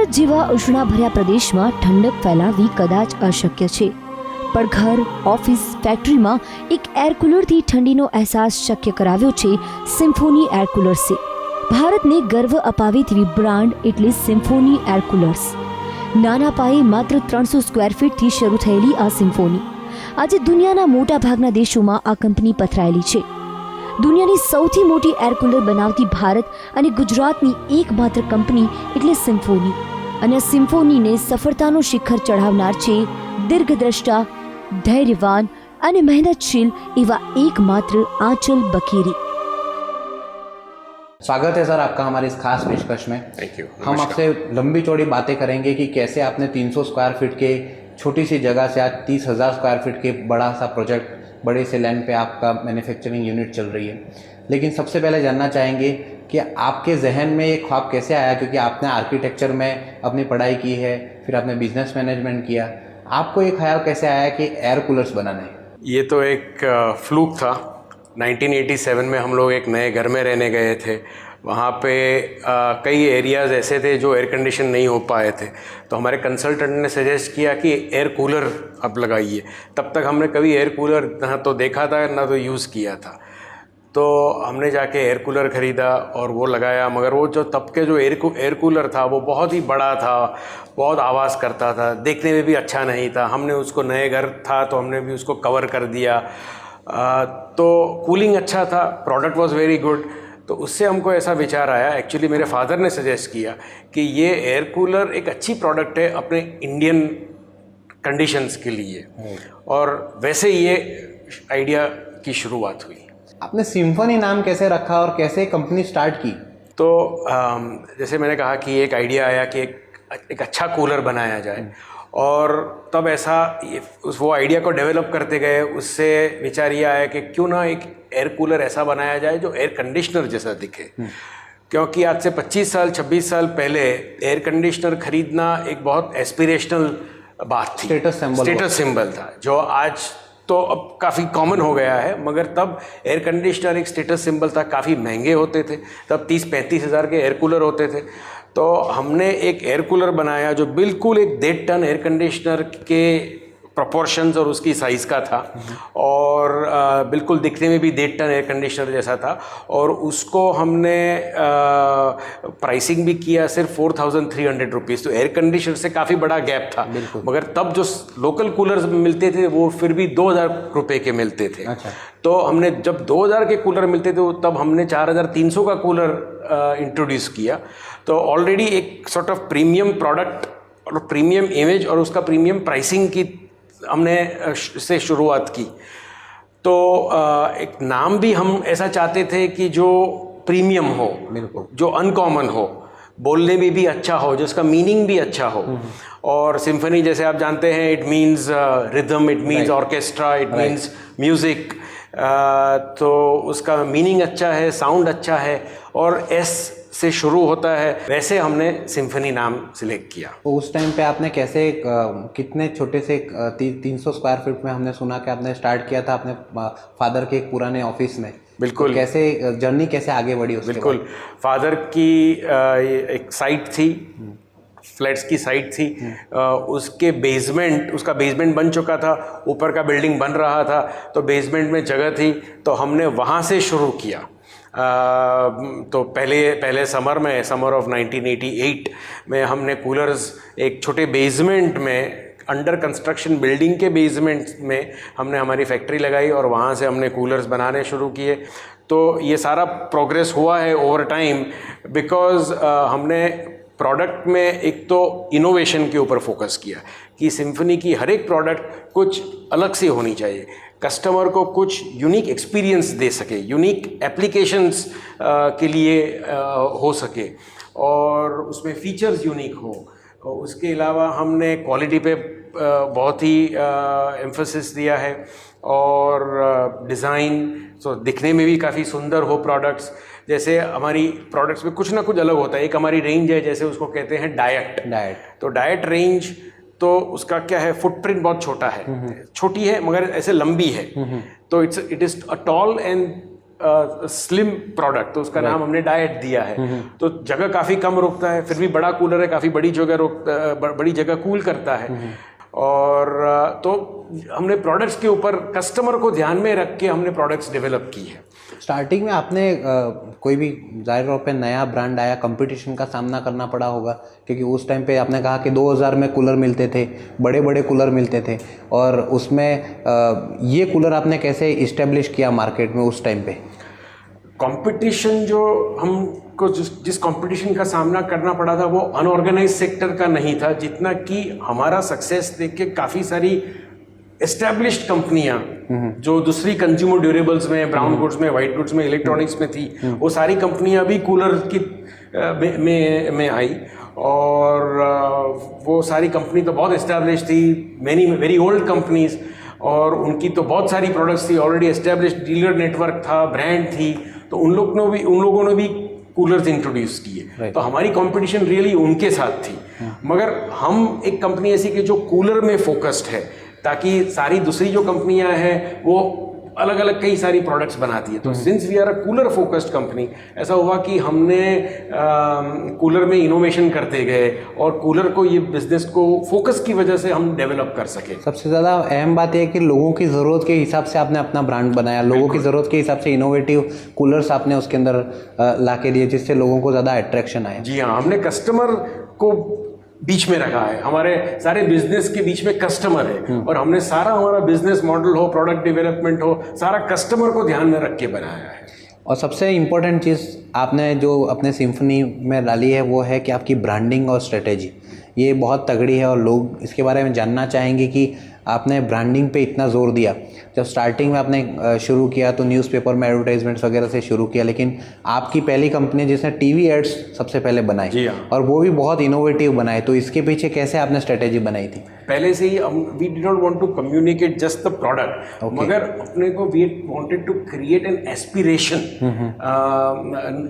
સુરત જેવા ઉષ્ણાભર્યા પ્રદેશમાં ઠંડક ફેલાવવી કદાચ અશક્ય છે, પણ ઘર, ઓફિસ, ફેક્ટરીમાં એક એર કુલરથી ઠંડીનો અહેસાસ શક્ય કરાવ્યો છે સિમ્ફોની એર કુલર્સે. ભારતને ગર્વ અપાવે તેવી બ્રાન્ડ એટલે સિમ્ફોની એર કુલર્સ. નાના પાયે માત્ર 300 સ્ક્વેર ફીટથી શરૂ થયેલી આ સિમ્ફોની આજે દુનિયાના મોટા ભાગના દેશોમાં આ કંપની પથરાયેલી છે. દુનિયાની સૌથી મોટી એર કુલર બનાવતી ભારત અને ગુજરાતની એકમાત્ર કંપની એટલે સિમ્ફોની. અને આ સિમ્ફોનીને સફળતાનો શિખર ચઢાવનાર છે દીર્ઘદ્રષ્ટા, धैर्यवान અને મહેનતશીલ એવા એકમાત્ર आंचल बकेरी. स्वागत है सर आपका हमारे इस खास पेशकश में. Thank you. हम आपसे लंबी चौड़ी बातें करेंगे कि कैसे आपने 300 स्क्वायर फीट के छोटी सी जगह से आज 30,000 स्क्वायर फीट के बड़ा सा प्रोजेक्ट, बड़े से लैंड पे आपका मैन्युफैक्चरिंग यूनिट चल रही है. लेकिन सबसे पहले जानना चाहेंगे कि आपके जहन में ये ख्वाब कैसे आया, क्योंकि आपने आर्किटेक्चर में अपनी पढ़ाई की है, फिर आपने बिजनेस मैनेजमेंट किया. आपको ये ख्याल कैसे आया कि एयर कूलर्स बनाना है? ये तो एक फ्लूक था. 1987 में हम लोग एक नए घर में रहने गए थे. वहाँ पे कई एरियाज़ ऐसे थे जो एयर कंडीशन नहीं हो पाए थे, तो हमारे कंसल्टेंट ने सजेस्ट किया कि एयर कूलर अब लगाइए. तब तक हमने कभी एयर कूलर ना तो देखा था ना तो यूज़ किया था. तो हमने जाके एयर कूलर ख़रीदा और वो लगाया. मगर वो जो तब के जो एयर कूलर था वो बहुत ही बड़ा था, बहुत आवाज़ करता था, देखने में भी अच्छा नहीं था. हमने उसको, नए घर था तो हमने भी उसको कवर कर दिया. तो कूलिंग अच्छा था, प्रोडक्ट वाज वेरी गुड. तो उससे हमको ऐसा विचार आया, एक्चुअली मेरे फादर ने सजेस्ट किया कि ये एयर कूलर एक अच्छी प्रोडक्ट है अपने इंडियन कंडीशंस के लिए. और वैसे ये आइडिया की शुरुआत हुई. आपने सिम्फनी नाम कैसे रखा और कैसे कंपनी स्टार्ट की? तो जैसे मैंने कहा कि एक आइडिया आया कि एक अच्छा कूलर बनाया जाए, और तब ऐसा वो आइडिया को डेवलप करते गए. उससे विचार ये आया कि क्यों ना एक एयर कूलर ऐसा बनाया जाए जो एयर कंडीशनर जैसा दिखे. क्योंकि आज से 25 साल 26 साल पहले एयर कंडीशनर खरीदना एक बहुत एस्पिरेशनल बात थी, स्टेटस सिंबल था, जो आज तो अब काफ़ी कॉमन हो गया है. मगर तब एयर कंडीशनर एक स्टेटस सिंबल था. काफ़ी महंगे होते थे तब, 30-35 हज़ार के एयर कूलर होते थे. तो हमने एक एयर कूलर बनाया जो बिल्कुल एक 1.5 टन एयर कंडीशनर के प्रोपोर्शंस और उसकी साइज़ का था, और बिल्कुल दिखने में भी 1.5 टन एयर कंडीशनर जैसा था. और उसको हमने प्राइसिंग भी किया सिर्फ 4,300 रुपीज़. तो एयर कंडीशनर से काफ़ी बड़ा गैप था. मगर तब जो लोकल कूलर्स मिलते थे वो फिर भी 2,000 रुपये के मिलते थे. अच्छा. तो हमने जब 2,000 के कूलर मिलते थे तब हमने 4,300 का कूलर इंट्रोड्यूस किया. तो ऑलरेडी एक सॉर्ट ऑफ प्रीमियम प्रोडक्ट और प्रीमियम इमेज और उसका प्रीमियम प्राइसिंग की हमने से शुरुआत की. तो एक नाम भी हम ऐसा चाहते थे कि जो प्रीमियम हो, जो अनकॉमन हो, बोलने में भी अच्छा हो, जिसका मीनिंग भी अच्छा हो. और सिम्फनी जैसे आप जानते हैं, it means rhythm, it means orchestra, it means music. तो उसका मीनिंग अच्छा है, साउंड अच्छा है, और एस से शुरू होता है. वैसे हमने सिम्फनी नाम सिलेक्ट किया. तो उस टाइम पे आपने कैसे, कितने छोटे से 300 स्क्वायर फीट में हमने सुना कि आपने स्टार्ट किया था अपने फादर के एक पुराने ऑफिस में. बिल्कुल. तो कैसे जर्नी कैसे आगे बढ़ी उसके बिल्कुल बाद? फादर की एक साइट थी, फ्लैट्स की साइट थी. उसके बेसमेंट, उसका बेसमेंट बन चुका था, ऊपर का बिल्डिंग बन रहा था, तो बेसमेंट में जगह थी, तो हमने वहाँ से शुरू किया. तो पहले समर ऑफ 1988 में हमने कूलर्स एक छोटे बेसमेंट में, अंडर कंस्ट्रक्शन बिल्डिंग के बेसमेंट में हमने हमारी फैक्ट्री लगाई, और वहाँ से हमने कूलर्स बनाने शुरू किए. तो ये सारा प्रोग्रेस हुआ है ओवर टाइम, बिकॉज़ हमने प्रोडक्ट में एक तो इनोवेशन के ऊपर फोकस किया कि सिम्फनी की हर एक प्रोडक्ट कुछ अलग सी होनी चाहिए, कस्टमर को कुछ यूनिक एक्सपीरियंस दे सके, यूनिक एप्लीकेशंस के लिए हो सके, और उसमें फीचर्स यूनिक हो. उसके अलावा हमने क्वालिटी पे बहुत ही एम्फोसिस दिया है, और डिज़ाइन, सो दिखने में भी काफ़ी सुंदर हो प्रोडक्ट्स. जैसे हमारी प्रोडक्ट्स में कुछ ना कुछ अलग होता है. एक हमारी रेंज है, जैसे उसको कहते हैं डायट. तो डायट रेंज, तो उसका क्या है, फुटप्रिंट बहुत छोटा है, छोटी है मगर ऐसे लंबी है. तो it is a tall and slim product, तो उसका नाम हमने डाइट दिया है। तो जगह काफ़ी कम रोकता है, फिर भी बड़ा कूलर है, काफ़ी बड़ी जगह बड़ी जगह कूल करता है। और तो हमने प्रोडक्ट्स के ऊपर कस्टमर को ध्यान में रख के हमने प्रोडक्ट्स डेवलप की है। स्टार्टिंग में आपने कोई भी जाहिर तौर पे नया ब्रांड आया, कंपटीशन का सामना करना पड़ा होगा, क्योंकि उस टाइम पे आपने कहा कि 2000 में कूलर मिलते थे, बड़े बड़े कूलर मिलते थे, और उसमें ये कूलर आपने कैसे इस्टेब्लिश किया मार्केट में उस टाइम पे? कंपटीशन जो हमको जिस कंपटीशन का सामना करना पड़ा था वो अनऑर्गेनाइज सेक्टर का नहीं था, जितना कि हमारा सक्सेस देख के काफ़ी सारी एस्टैब्लिश्ड कंपनियां जो दूसरी कंज्यूमर ड्यूरेबल्स में, ब्राउन गुड्स में, वाइट गुड्स में, इलेक्ट्रॉनिक्स में थी, वो सारी कंपनियां भी कूलर की में आई। और वो सारी कंपनी तो बहुत एस्टैब्लिश थी, मैनी वेरी ओल्ड कंपनीज, और उनकी तो बहुत सारी प्रोडक्ट्स थी, ऑलरेडी एस्टैब्लिश्ड डीलर नेटवर्क था, ब्रांड थी, तो उन लोगों ने भी कूलर्स इंट्रोड्यूस किए। तो हमारी कंपटीशन रियली उनके साथ थी। मगर हम एक कंपनी ऐसी कि जो कूलर में फोकस्ड है, ताकि सारी दूसरी जो कंपनियां हैं वो अलग अलग कई सारी प्रोडक्ट्स बनाती है। तो since we are a cooler focused company, ऐसा हुआ कि हमने कूलर में इनोवेशन करते गए, और कूलर को, ये बिजनेस को फोकस की वजह से हम डेवलप कर सके। सबसे ज़्यादा अहम बात यह है कि लोगों की ज़रूरत के हिसाब से आपने अपना ब्रांड बनाया, लोगों की ज़रूरत के हिसाब से इनोवेटिव कूलर्स आपने उसके अंदर ला के दिए, जिससे लोगों को ज़्यादा अट्रैक्शन आया। जी हाँ, हमने कस्टमर को बीच में रखा है, हमारे सारे बिजनेस के बीच में कस्टमर है, और हमने सारा हमारा बिजनेस मॉडल हो, प्रोडक्ट डेवलपमेंट हो, सारा कस्टमर को ध्यान में रख के बनाया है। और सबसे इम्पोर्टेंट चीज़ आपने जो अपने सिम्फनी में डाली है वो है कि आपकी ब्रांडिंग और स्ट्रेटेजी, ये बहुत तगड़ी है, और लोग इसके बारे में जानना चाहेंगे कि आपने ब्रांडिंग पे इतना जोर दिया। जब स्टार्टिंग में आपने शुरू किया तो न्यूज़पेपर में एडवर्टाइजमेंट्स वगैरह से शुरू किया, लेकिन आपकी पहली कंपनी जिसने टीवी एड्स सबसे पहले बनाई, जी हाँ, और वो भी बहुत इनोवेटिव बनाए, तो इसके पीछे कैसे आपने स्ट्रेटेजी बनाई थी? पहले से ही we did not want to communicate just the product, मगर अपने को we wanted to create an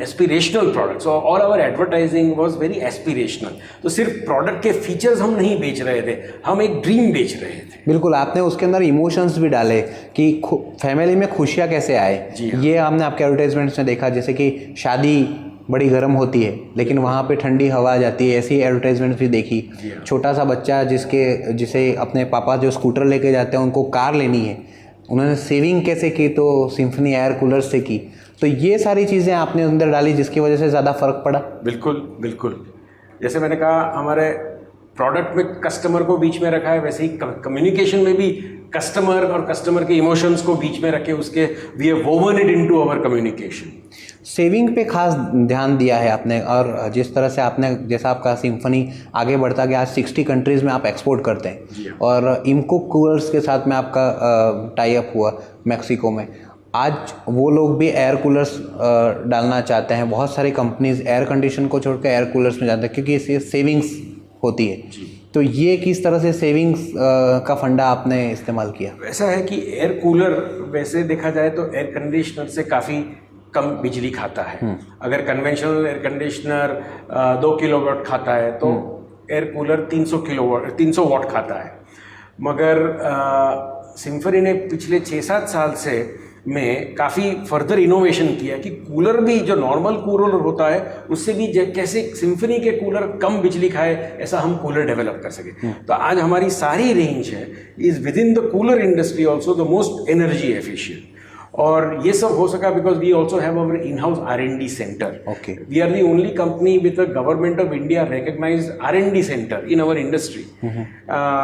aspirational product. So all our advertising was very aspirational. तो सिर्फ प्रोडक्ट के फीचर्स हम नहीं बेच रहे थे, हम एक ड्रीम बेच रहे थे। बिल्कुल, आपने उसके अंदर इमोशंस भी डाले कि फैमिली में खुशियाँ कैसे आए। ये हमने आपके एडवर्टाइजमेंट्स में देखा, जैसे कि शादी बड़ी गर्म होती है लेकिन वहाँ पे ठंडी हवा आ जाती है, ऐसी एडवर्टाइजमेंट्स भी देखी। छोटा सा बच्चा जिसे अपने पापा जो स्कूटर लेके जाते हैं उनको कार लेनी है, उन्होंने सेविंग कैसे की, तो सिम्फनी एयर कूलर से की। तो ये सारी चीज़ें आपने अंदर डाली जिसकी वजह से ज़्यादा फ़र्क पड़ा। बिल्कुल बिल्कुल, जैसे मैंने कहा हमारे प्रोडक्ट में कस्टमर को बीच में रखा है, वैसे ही कम्युनिकेशन में भी कस्टमर और कस्टमर के इमोशंस को बीच में रखे, उसके we have woven it into our communication. Saving पे खास ध्यान दिया है आपने, और जिस तरह से आपने, जैसा आपका सिम्फनी आगे बढ़ता गया, आज 60 कंट्रीज़ में आप एक्सपोर्ट करते हैं, और इमको कूलर्स के साथ में आपका टाई अप हुआ मैक्सिको में। आज वो लोग भी एयर कूलर्स डालना चाहते हैं। बहुत सारी कंपनीज एयर कंडीशन को छोड़कर एयर कूलर्स में जाते हैं क्योंकि इससे सेविंग्स होती है। तो ये किस तरह से सेविंग्स का फंडा आपने इस्तेमाल किया? ऐसा है कि एयर कूलर वैसे देखा जाए तो एयर कंडीशनर से काफ़ी कम बिजली खाता है। अगर कन्वेंशनल एयर कंडीशनर 2 किलोवाट खाता है तो एयर कूलर 300 वाट खाता है। मगर सिम्फनी ने पिछले 6-7 साल से में काफ़ी फर्दर इनोवेशन किया कि कूलर भी जो नॉर्मल कूलर होता है उससे भी कैसे सिम्फनी के कूलर कम बिजली खाए, ऐसा हम कूलर डेवलप कर सके। तो आज हमारी सारी रेंज है is within the cooler industry also the most energy efficient. और ये सब हो सका because we also have our in house R&D centre. Okay, we are the only company with the government of India recognised R&D centre in our industry.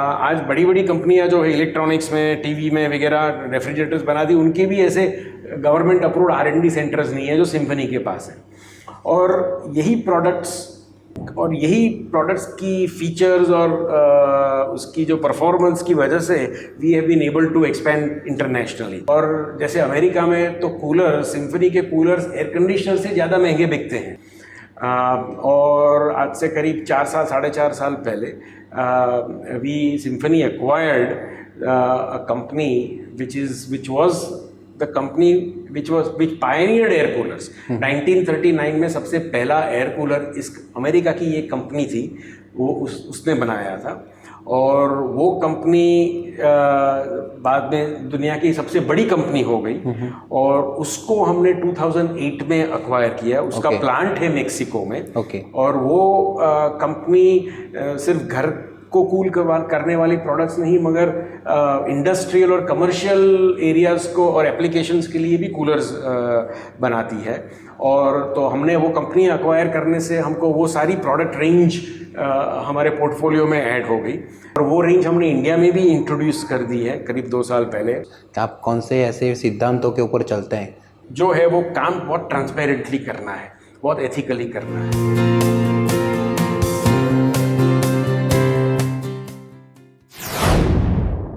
आज बड़ी बड़ी कंपनियां जो है इलेक्ट्रॉनिक्स में, टीवी में वगैरह रेफ्रिजरेटर्स बना दी, उनके भी ऐसे गवर्नमेंट अप्रूव्ड R&D सेंटर्स नहीं है जो सिम्फनी के पास है। और यही प्रोडक्ट्स की फीचर्स और उसकी जो परफॉर्मेंस की वजह से we have been able to expand internationally. और जैसे अमेरिका में तो कूलर, सिम्फनी के कूलर्स एयर कंडीशनर से ज़्यादा महंगे बिकते हैं। और आज से करीब 4 साल 4.5 साल पहले we Symphony acquired a company which was the company which pioneered air coolers। 1939 में सबसे पहला एयर कूलर इस अमेरिका की ये कंपनी थी, वो उसने बनाया था। और वो कंपनी बाद में दुनिया की सबसे बड़ी कंपनी हो गई और उसको हमने 2008 में अक्वायर किया। उसका Okay. प्लांट है मेक्सिको में। Okay. और वो कंपनी सिर्फ घर को कूल करने वाली प्रोडक्ट्स नहीं मगर इंडस्ट्रियल और कमर्शियल एरियाज़ को और एप्लीकेशंस के लिए भी कूलर्स बनाती है। और तो हमने वो कंपनी अक्वायर करने से हमको वो सारी प्रोडक्ट रेंज हमारे पोर्टफोलियो में ऐड हो गई और वो रेंज हमने इंडिया में भी इंट्रोड्यूस कर दी है करीब 2 साल पहले। आप कौन से ऐसे सिद्धांतों के ऊपर चलते हैं? जो है वो काम बहुत ट्रांसपेरेंटली करना है, बहुत एथिकली करना है।